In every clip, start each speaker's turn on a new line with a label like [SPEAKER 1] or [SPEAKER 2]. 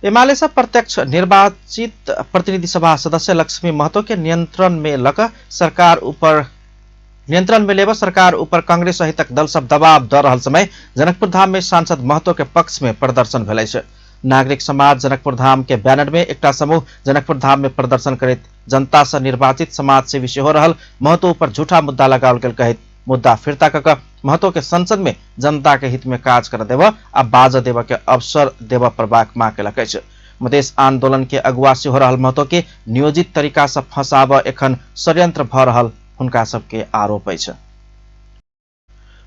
[SPEAKER 1] एमाले से प्रत्यक्ष निर्वाचित प्रतिनिधि सभा सदस्य लक्ष्मी महतो के नियंत्रण में लेकर सरकार ऊपर कांग्रेस सहितक दल सब दबाव द रहल समय जनकपुर धाम में सांसद महतो के पक्ष में प्रदर्शन भेलै छै। नागरिक समाज जनकपुर धाम के बैनर में एकटा समूह जनकपुर धाम में प्रदर्शन करैत जनता से निर्वाचित समाज सेवी सेहो रहल महतो ऊपर झूठा मुद्दा लगाओल गेल कहैत मुद्दा फिरता कऽ महतो के संसद में जनता के हित में काज कर देव आ बाज देव के अवसर देव पर मांग केलक अछि। मधेश आंदोलन के अगुवा सेहो रहल महतो के नियोजित तरीका से फंसाब एखन षड्यंत्र भ रहल हुनका सबके आरोप अछि।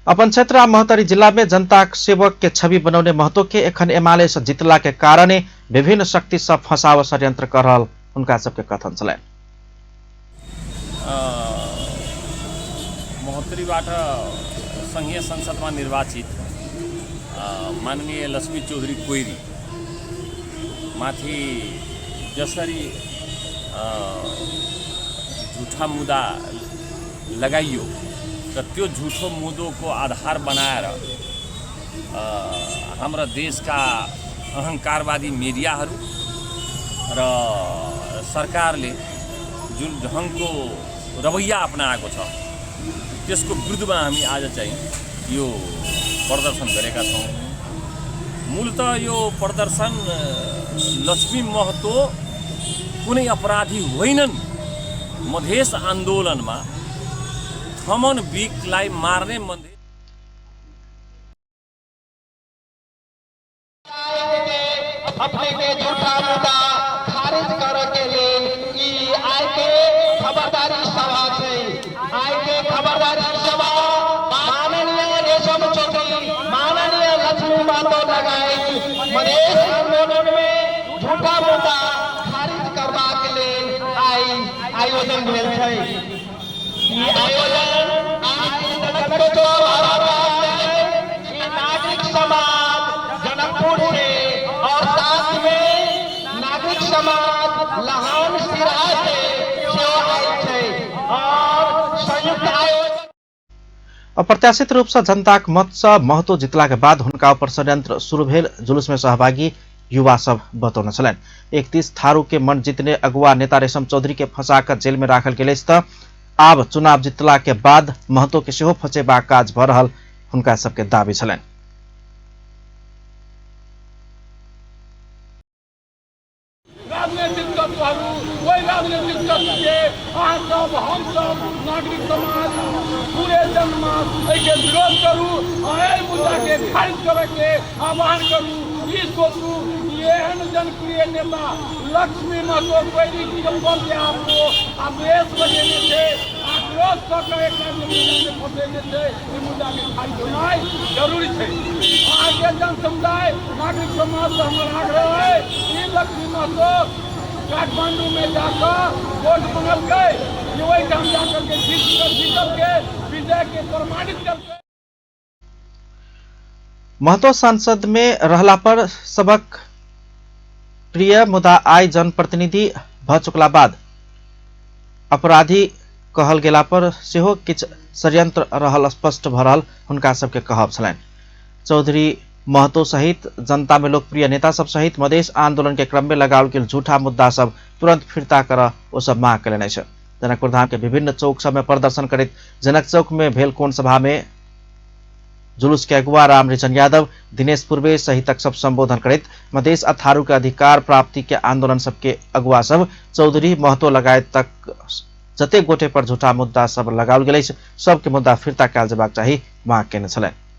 [SPEAKER 1] अपन क्षेत्र आ महोत्तरी जिला में जनता सेवक के छवि बनौने महतो के एखन एमाले से जितला के कारणे विभिन्न शक्ति सब फंसाव षड्यंत्र कर रहल हुनका सबके कथन छलैन।
[SPEAKER 2] महोत्तरीबाट संघीय संसदमा निर्वाचित माननीय लक्ष्मी चौधरी कोइरी माथि जसरी झूठा मुद्दा लगाइयो त त्यो झूठो मुद्दोको आधार बनाएर हाम्रा देशका अहंकारवादी मिडियाहरू र सरकारले जुन ढङ्गको रवैया अपनाएको छ त्यसको विरुद्धमा हामी आज चाहिँ यो प्रदर्शन गरेका छौँ। मूलतः यो प्रदर्शन लक्ष्मी महतो कुनै अपराधी होइनन्। मधेस आन्दोलनमा थमन बिकलाई मार्ने मन्दिर
[SPEAKER 3] अपने के झूठा मुद्दा खारिज करे के लिए ई आय के खबरदारी सभा से आय के खबरदारी सभा माननीय रेशम चौधरी माननीय लक्ष्मी महतो लगाए मधेश आंदोलन में झूठा मुद्दा खारिज करबा के लिए आयोजन भेल छै। ई आयोजन नागरिक समाज जनकपुर से और साथ में नागरिक समाज लहान सिरा से और संयुक्त आयोजन
[SPEAKER 1] अप्रत्याशित रूप से जनता मत से महतो जितला के बाद हुनका ऊपर षड्यंत्र शुरू भेल जुलूस में सहभागी युवा सब बतौने छलैन। 31 थारू के मन जीतने अगुवा नेता रेशम चौधरी के फंसाकर जेल में राखल गेल त आब चुनाव जितला के बाद महतो के सेहो फंसेबा काज भ रहल हुनका सबके दावी छलैन।
[SPEAKER 4] राजनीतिक तत्वहरू वही राजनीतिक तत्व के अहाँ सब हम सब नागरिक समाज पूरे जनमास के विरोध करू और एहि मुद्दा के खारिज करे के आह्वान करू। ई सोचू एहन जनप्रिय नेता लक्ष्मी महतो कोइरी के आपको आवेश बजेने थे आक्रोश कर एक फंसेने थे। ई मुद्दा के खारिज होना जरूरी है। आगे जन समुदाय नागरिक समाज से हमारा आग्रह है कि लक्ष्मी महतो काठमांडू में जाकर वोट मंगल गए वही काम जाकर के जीत के विजय के प्रमाणित करके
[SPEAKER 1] महतो सांसद में रहला पर सबक प्रिय मुदा आय जनप्रतिनिधि भ चुकला बाद अपराधी कहल गेला पर सेहो किछ षड्यंत्र रहल स्पष्ट भ रहल हुनका सबके कहब छलैन। चौधरी महतो सहित जनता में लोकप्रिय नेता सब सहित मधेश आंदोलन के क्रम में लगाओल गेल झूठा मुद्दा सब तुरंत फिरता कर ओ सब मांग कयलनि अछि। जनकपुर धाम के विभिन्न चौक सब में प्रदर्शन करैत जनक चौक में भेल कोन सभा में जुलूस के अगुवा रामरिचन यादव दिनेश पूर्वे सहितक सब संबोधन करैत मधेश आ थारू के अधिकार प्राप्ति के आंदोलन सबके अगुवा सब चौधरी महतो लगायत तक जते गोटे पर झूठा मुद्दा सब लगाओल गेल सबके मुद्दा फिरता कयल जेबाक चाही मांग केने छलैन।